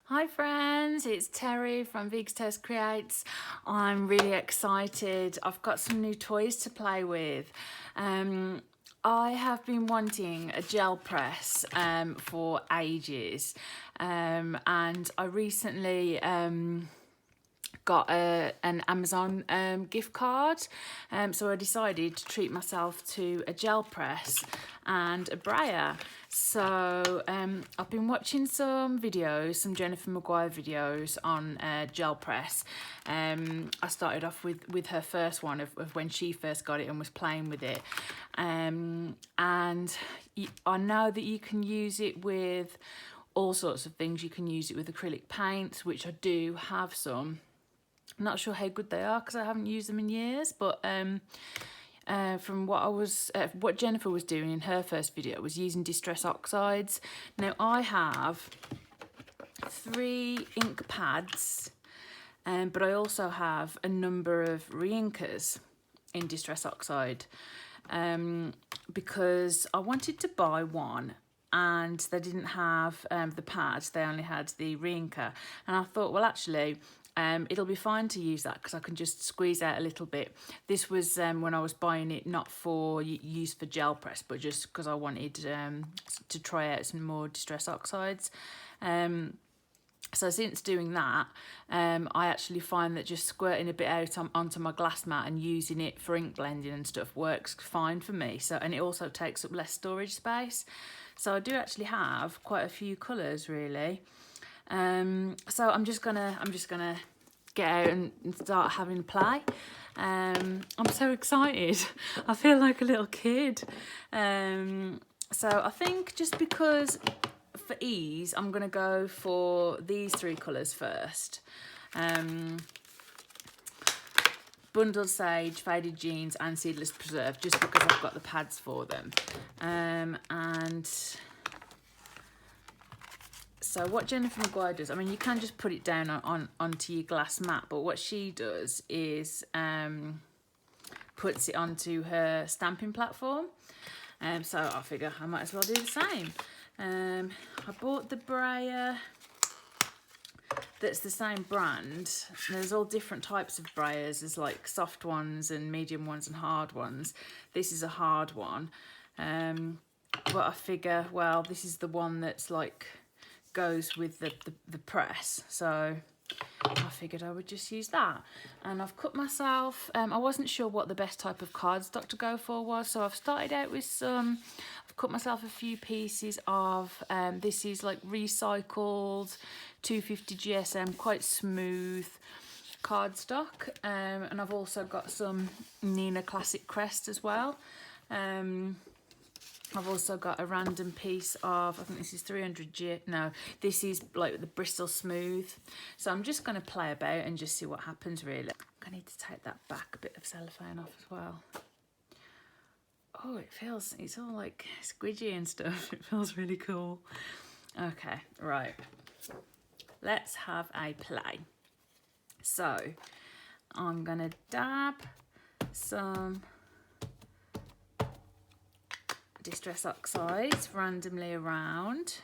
Hi friends, it's Terry from Veg's Toast Creates. I'm really excited. I've got some new toys to play with. I have been wanting a gel press for ages, and I recently got an Amazon gift card, so I decided to treat myself to a gel press and a brayer. So I've been watching some videos, some Jennifer McGuire videos on gel press. I started off with her first one of when she first got it and was playing with it, and I know that you can use it with all sorts of things. You can use it with acrylic paints, which I do have some. I'm not sure how good they are because I haven't used them in years, but from what Jennifer was doing in her first video was using distress oxides. Now I have 3 ink pads, but I also have a number of re-inkers in distress oxide, because I wanted to buy one and they didn't have the pads, they only had the re-inker, and I thought, well, actually it'll be fine to use that because I can just squeeze out a little bit. This was when I was buying it, not for use for gel press, but just because I wanted to try out some more distress oxides. So since doing that, I actually find that just squirting a bit out onto my glass mat and using it for ink blending and stuff works fine for me. So, and it also takes up less storage space. So I do actually have quite a few colours really. So I'm just gonna get out and start having a play. I'm so excited. I feel like a little kid. So I think just because for ease, I'm gonna go for these 3 colours first. Bundled Sage, Faded Jeans and Seedless Preserve, just because I've got the pads for them. And so what Jennifer McGuire does, I mean, you can just put it down onto your glass mat, but what she does is puts it onto her stamping platform. So I figure I might as well do the same. I bought the brayer that's the same brand. There's all different types of brayers. There's like soft ones and medium ones and hard ones. This is a hard one. But I figure, well, this is the one that's like goes with the press, so I figured I would just use that. And I've cut myself, I wasn't sure what the best type of cardstock to go for was, so I've started out with some, I've cut myself a few pieces of, this is like recycled 250 GSM, quite smooth cardstock, and I've also got some Nina Classic Crest as well. I've also got a random piece of, I think this is 300G, no, this is like the Bristol Smooth. So I'm just going to play about and just see what happens really. I need to take that back bit of cellophane off as well. Oh, it feels, it's all like squidgy and stuff. It feels really cool. Okay, right. Let's have a play. So I'm going to dab some distress oxides randomly around,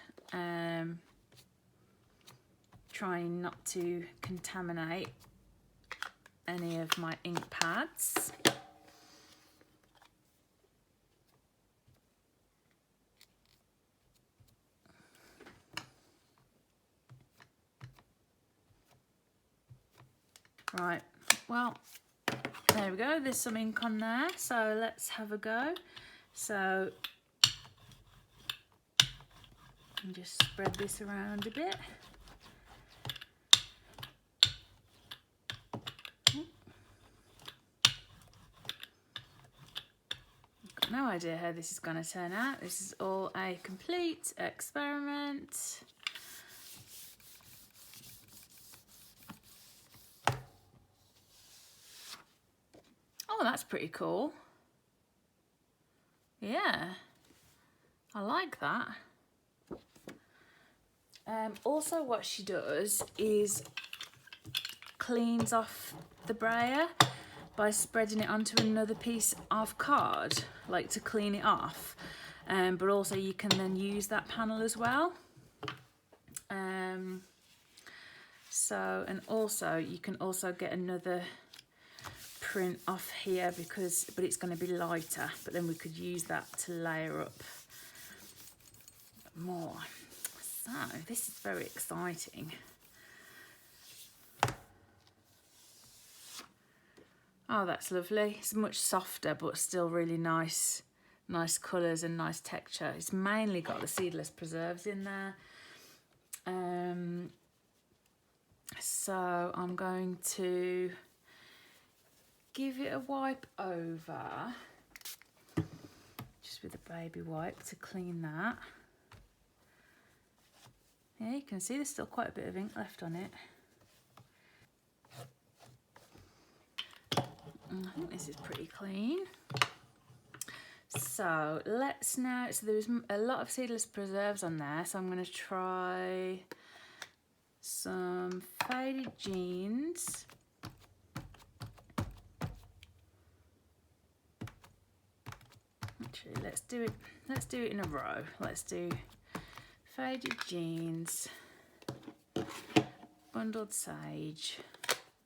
trying not to contaminate any of my ink pads. Right, well, there we go, there's some ink on there, so let's have a go. So and just spread this around a bit. Got no idea how this is going to turn out. This is all a complete experiment. Oh, that's pretty cool. Yeah, I like that. Also what she does is cleans off the brayer by spreading it onto another piece of card, like to clean it off. But also you can then use that panel as well. So, and also you can also get another print off here but it's going to be lighter, but then we could use that to layer up more. So this is very exciting. Oh, that's lovely. It's much softer but still really nice colours and nice texture. It's mainly got the seedless preserves in there. So I'm going to give it a wipe over, just with a baby wipe to clean that. Yeah, you can see there's still quite a bit of ink left on it. I think this is pretty clean. So let's now, so there's a lot of seedless preserves on there, so I'm going to try some faded jeans. Actually, let's do it in a row. Let's do faded jeans, bundled sage,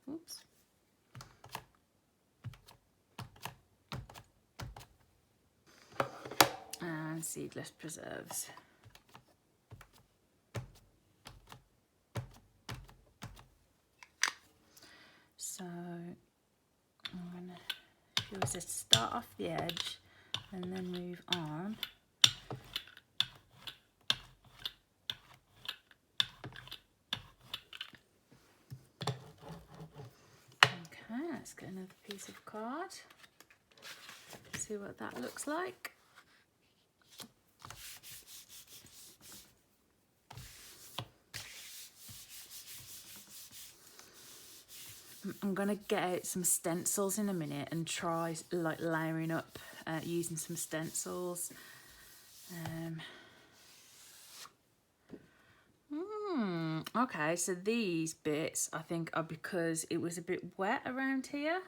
oops, and seedless preserves. So I'm going to just start off the edge and then move on. Okay, let's get another piece of card. See what that looks like. I'm going to get out some stencils in a minute and try like layering up using some stencils. Okay, so these bits I think are because it was a bit wet around here.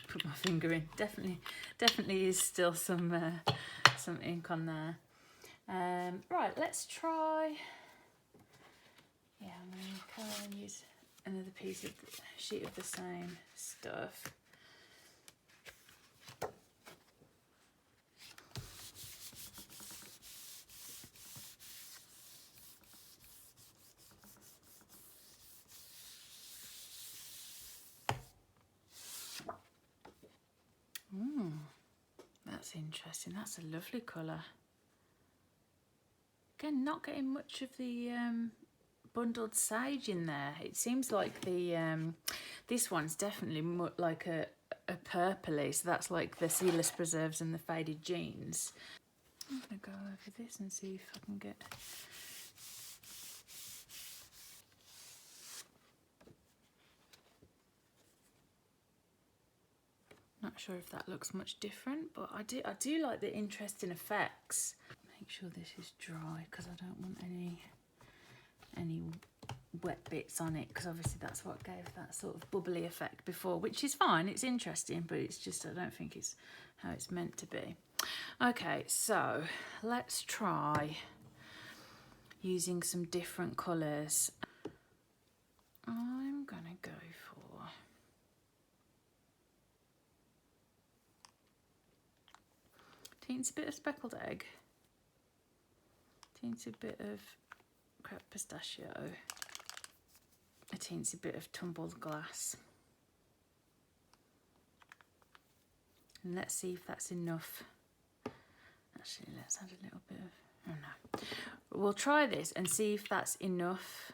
Put my finger in. Definitely is still some ink on there. Right, let's try. Yeah, I'm going to colour and use another piece of the sheet of the same stuff. That's interesting. That's a lovely colour. Again, not getting much of the bundled sage in there. It seems like the this one's definitely like a purpley, so that's like the seedless preserves and the faded jeans. I'm going to go over this and see if I can get... Not sure if that looks much different, but I do like the interesting effects. Make sure this is dry because I don't want any wet bits on it, because obviously that's what gave that sort of bubbly effect before, which is fine, it's interesting, but it's just I don't think it's how it's meant to be. Okay, so let's try using some different colours. I'm gonna go for teensy bit of speckled egg, teensy bit of crepe pistachio, a teensy bit of tumbled glass. And let's see if that's enough. Actually, let's add a little bit of, oh no. We'll try this and see if that's enough.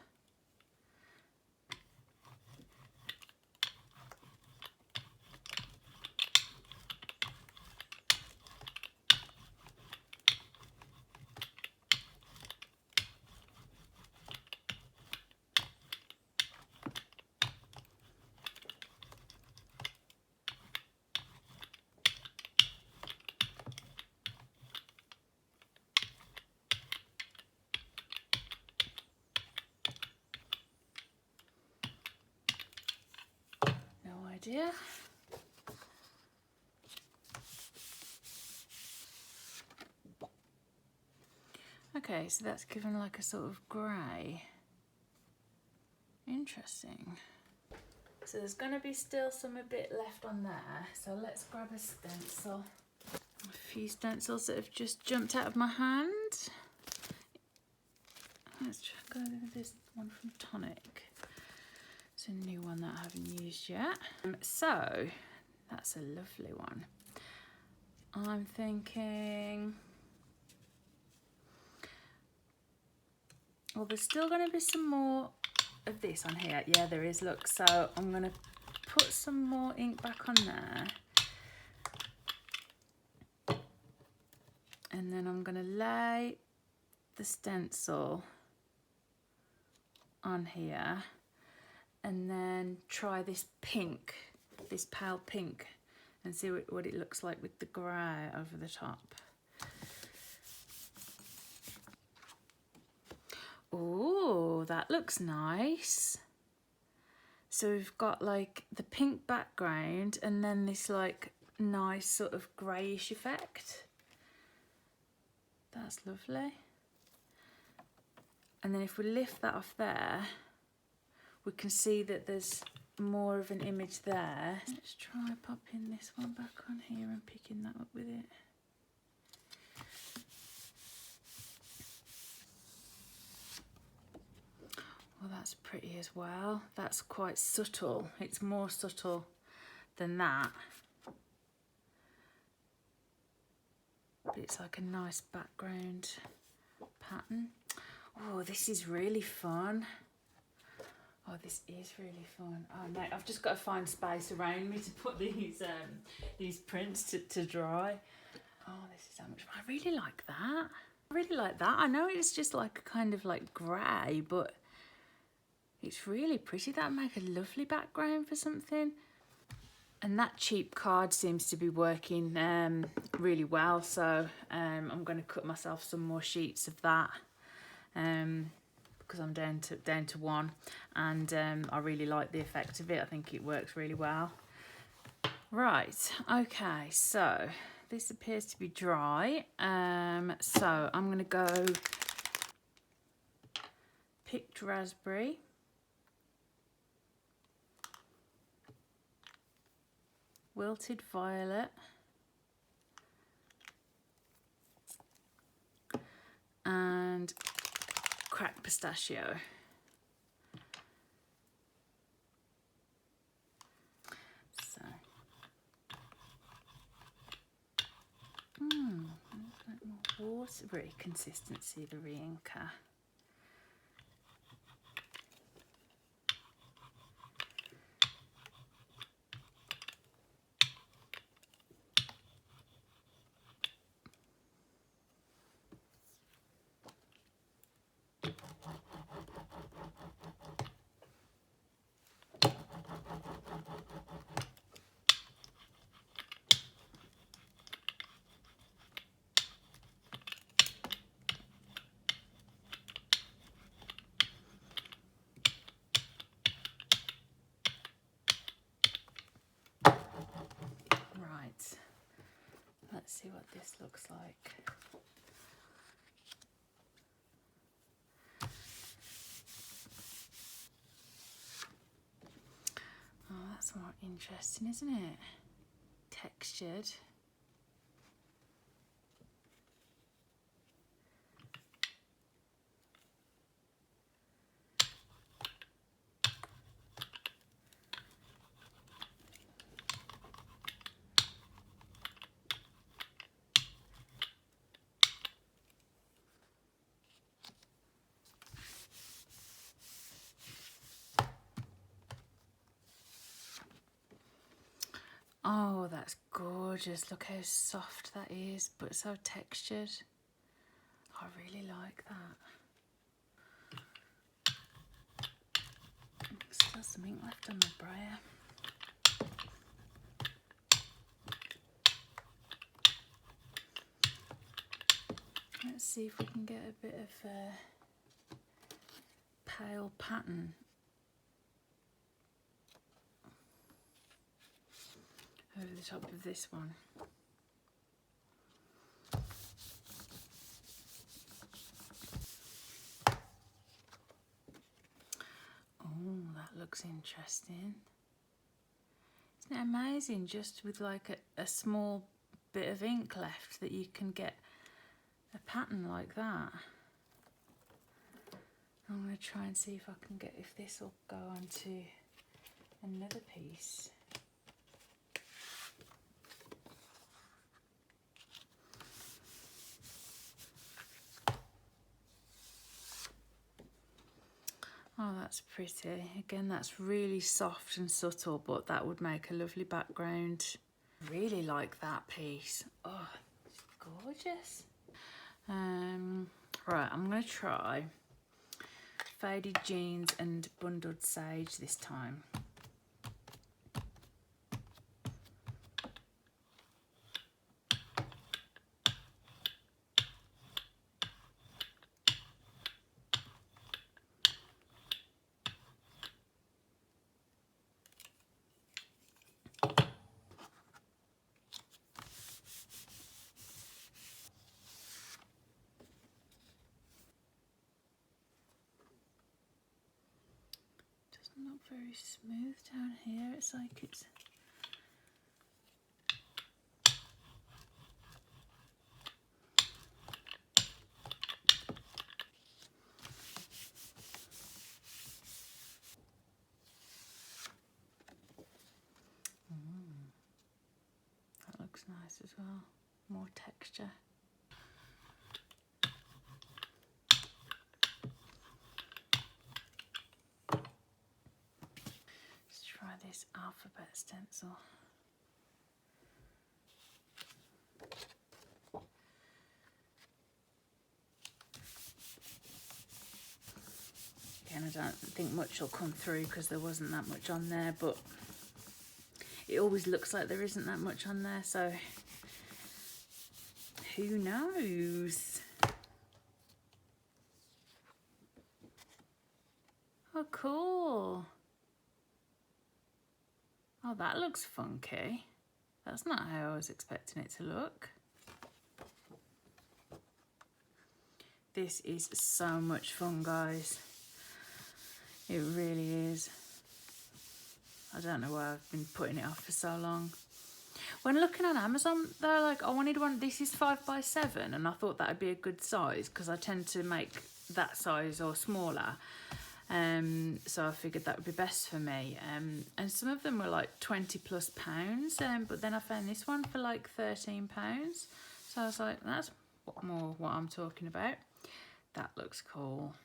idea. Okay, so that's given like a sort of grey. Interesting. So there's going to be still some a bit left on there. So let's grab a stencil. A few stencils that have just jumped out of my hand. Let's go with this one from Tonic. It's a new one that I haven't used yet. So that's a lovely one. I'm thinking, well, there's still going to be some more of this on here. Yeah, there is, look. So I'm going to put some more ink back on there. And then I'm going to lay the stencil on here and then try this pink, this pale pink, and see what it looks like with the grey over the top. Oh, that looks nice. So we've got like the pink background and then this like nice sort of greyish effect. That's lovely. And then if we lift that off there, we can see that there's more of an image there. Let's try popping this one back on here and picking that up with it. Well, that's pretty as well. That's quite subtle. It's more subtle than that. But it's like a nice background pattern. Oh, this is really fun. Oh, this is really fun. Oh no, I've just got to find space around me to put these prints to dry. Oh, this is so much fun. I really like that. I really like that. I know it's just like a kind of like grey, but it's really pretty. That'd make a lovely background for something. And that cheap card seems to be working really well. So I'm going to cut myself some more sheets of that. Because I'm down to one, and I really like the effect of it. I think it works really well. Right, okay, so this appears to be dry. So I'm gonna go picked raspberry, wilted violet, and cracked pistachio. So, more watery consistency, the re-inker. Let's see what this looks like. Oh, that's more interesting, isn't it? Textured. Oh, that's gorgeous. Look how soft that is, but so textured. I really like that. Still some ink left on the brayer. Let's see if we can get a bit of a pale pattern. the top of this one. Oh, that looks interesting. Isn't it amazing, just with like a small bit of ink left, that you can get a pattern like that? I'm going to try and see if I can get, if this will go onto another piece. Oh, that's pretty. Again, that's really soft and subtle, but that would make a lovely background. Really like that piece. Oh, it's gorgeous. Right, I'm going to try Faded Jeans and Bundled Sage this time. Doesn't look very smooth down here. It's like it's... That looks nice as well. More texture. Let's try this alphabet stencil. Again, I don't think much will come through because there wasn't that much on there, but it always looks like there isn't that much on there, so who knows? Oh, cool. Oh, that looks funky. That's not how I was expecting it to look. This is so much fun, guys. It really is. I don't know why I've been putting it off for so long. When looking on Amazon, they're like, I wanted one, this is 5x7, and I thought that would be a good size because I tend to make that size or smaller. So I figured that would be best for me. And some of them were like £20+, but then I found this one for like £13. So I was like, that's more what I'm talking about. That looks cool.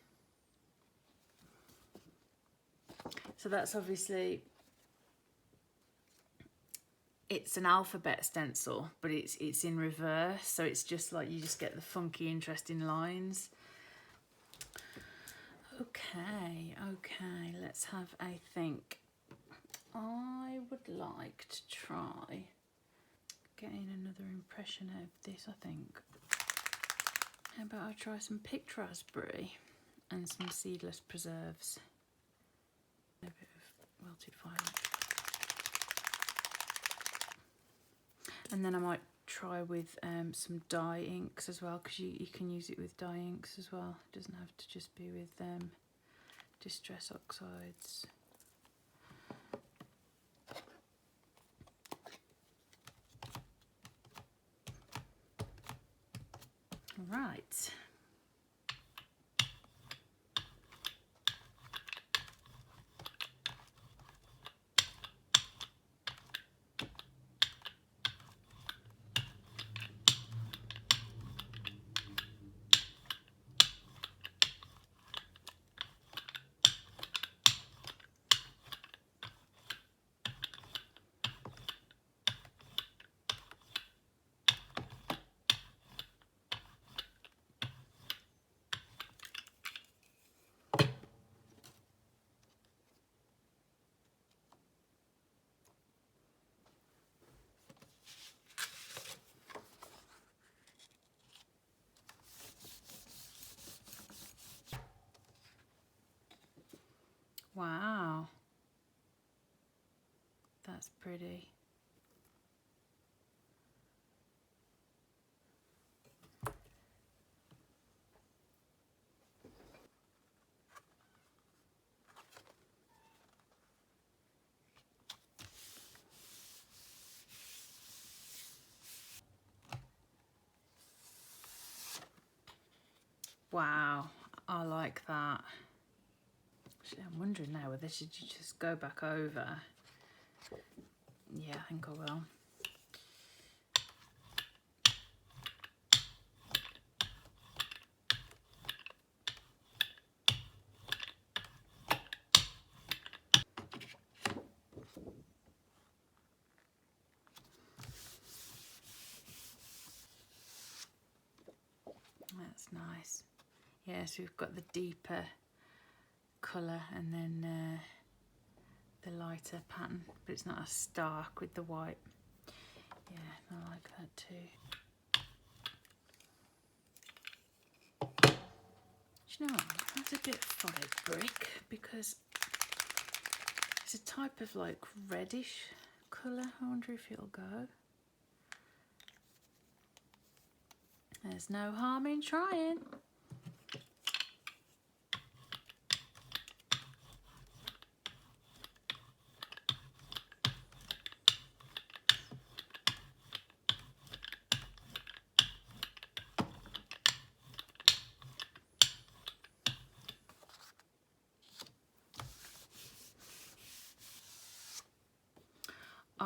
So that's obviously, it's an alphabet stencil, but it's in reverse, so it's just like you just get the funky, interesting lines. Okay, let's have a think. I would like to try getting another impression out of this, I think. How about I try some picked raspberry and some seedless preserves. A bit of wilted violet. And then I might try with some dye inks as well, because you can use it with dye inks as well. It doesn't have to just be with distress oxides. Right. Wow, that's pretty. Wow, I like that. Actually, I'm wondering now whether should you just go back over. Yeah, I think I will. That's nice. Yes, we've got the deeper colour and then the lighter pattern, but it's not as stark with the white. Yeah, I like that too. Do you know what? That's a bit fire brick because it's a type of like reddish colour. I wonder if it'll go. There's no harm in trying.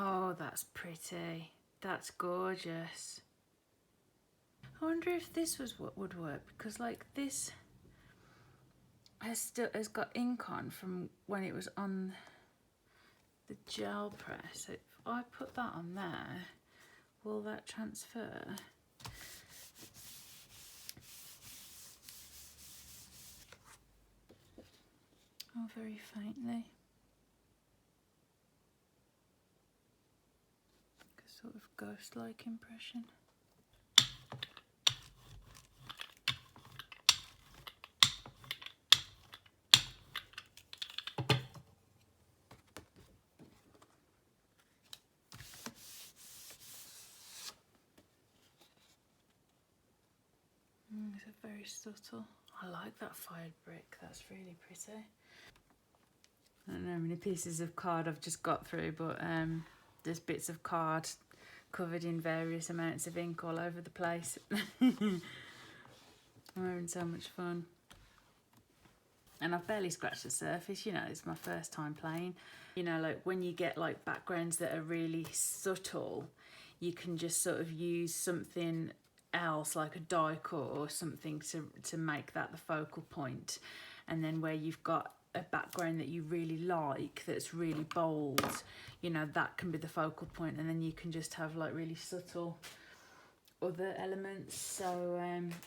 Oh, that's pretty. That's gorgeous. I wonder if this was what would work, because like this has got ink on from when it was on the gel press. So if I put that on there, will that transfer? Oh, very faintly. A sort of ghost-like impression. It's a very subtle. I like that fired brick. That's really pretty. I don't know how many pieces of card I've just got through, but there's bits of card covered in various amounts of ink all over the place. I'm having so much fun. And I've barely scratched the surface, you know, it's my first time playing. You know, like when you get like backgrounds that are really subtle, you can just sort of use something else like a die cut or something to make that the focal point. And then where you've got a background that you really like that's really bold, you know, that can be the focal point, and then you can just have like really subtle other elements. So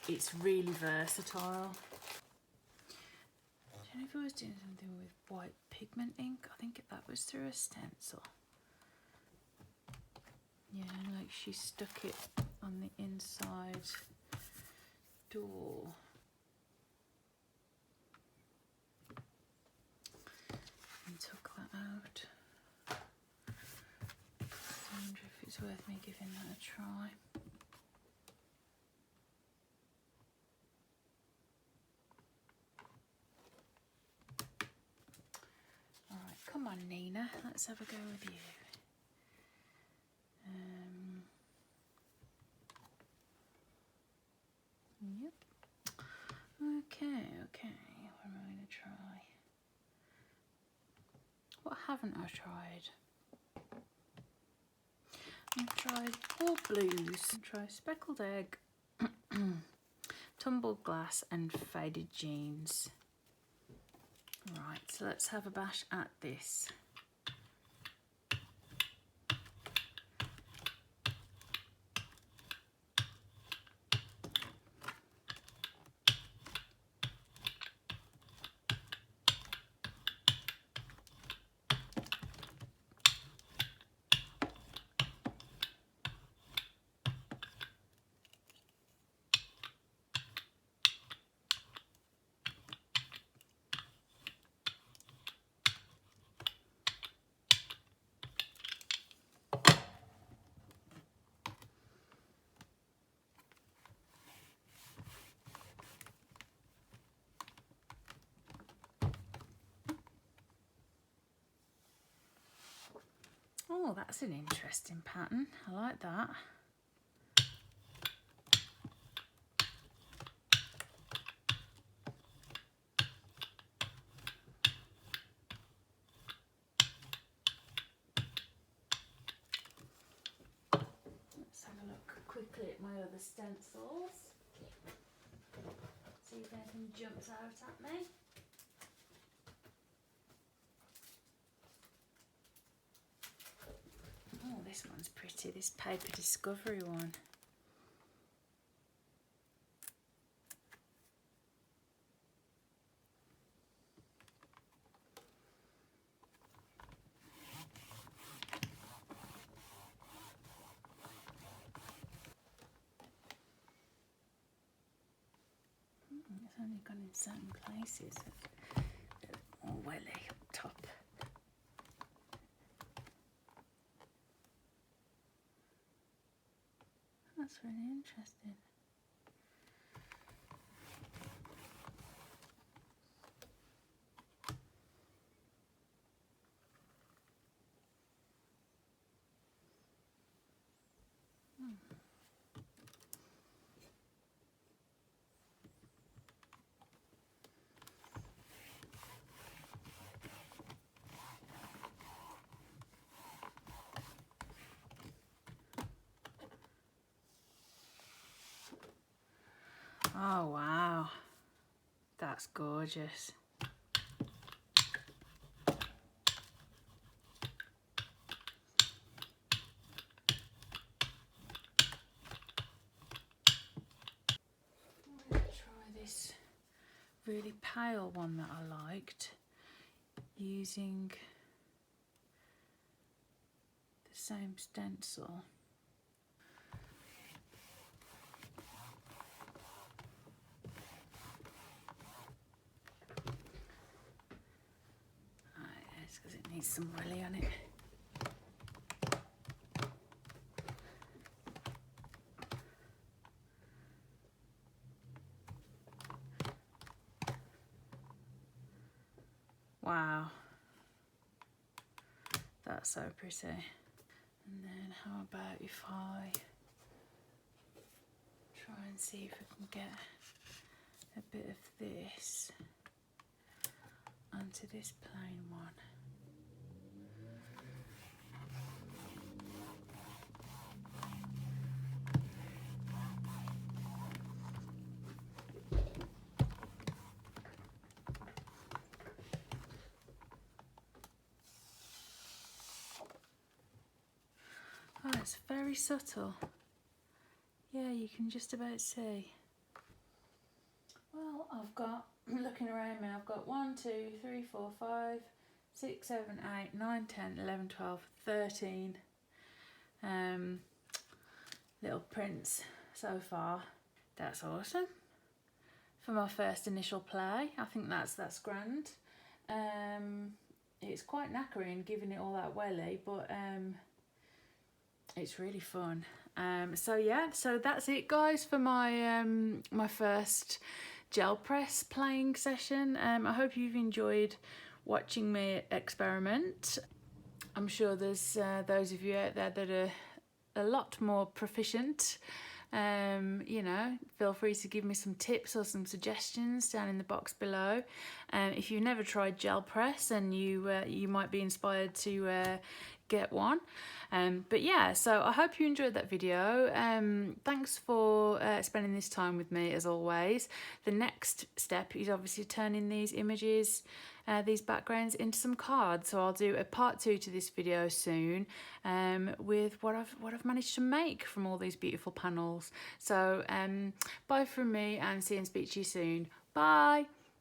it's really versatile. Jennifer was doing something with white pigment ink. I think that was through a stencil. Yeah, like she stuck it on the inside door. And took that out. I wonder if it's worth me giving that a try. Alright, come on Nina, let's have a go with you. Yep. Okay, what am I going to try? What haven't I tried? I've tried all blues. I've tried speckled egg, tumbled glass and faded jeans. Right, so let's have a bash at this. Oh, that's an interesting pattern. I like that. quickly at my other stencils. See if anything jumps out at me. Oh, this one's pretty, this Paper Discovery one. It's only gone in certain places. More welly up top. That's really interesting. Oh wow, that's gorgeous. I'm going to try this really pale one that I liked, using the same stencil. Because it needs some welly on it. Wow, that's so pretty. And then how about if I try and see if I can get a bit of this onto this plain one. Oh, it's very subtle. Yeah, you can just about see. Well, I've got, looking around me, I've got 1, 2, 3, 4, 5, 6, 7, 8, 9, 10, 11, 12, 13 little prints so far. That's awesome. For my first initial play, I think that's grand. It's quite knackering giving it all that welly, but it's really fun. So yeah, so that's it guys for my my first gel press playing session. I hope you've enjoyed watching me experiment. I'm sure there's those of you out there that are a lot more proficient. You know, feel free to give me some tips or some suggestions down in the box below. If you've never tried gel press, and you might be inspired to get one. But yeah, so I hope you enjoyed that video. Thanks for spending this time with me as always. The next step is obviously turning these images, these backgrounds into some cards. So I'll do a part 2 to this video soon, with what I've managed to make from all these beautiful panels. So bye from me, and see and speak to you soon. Bye.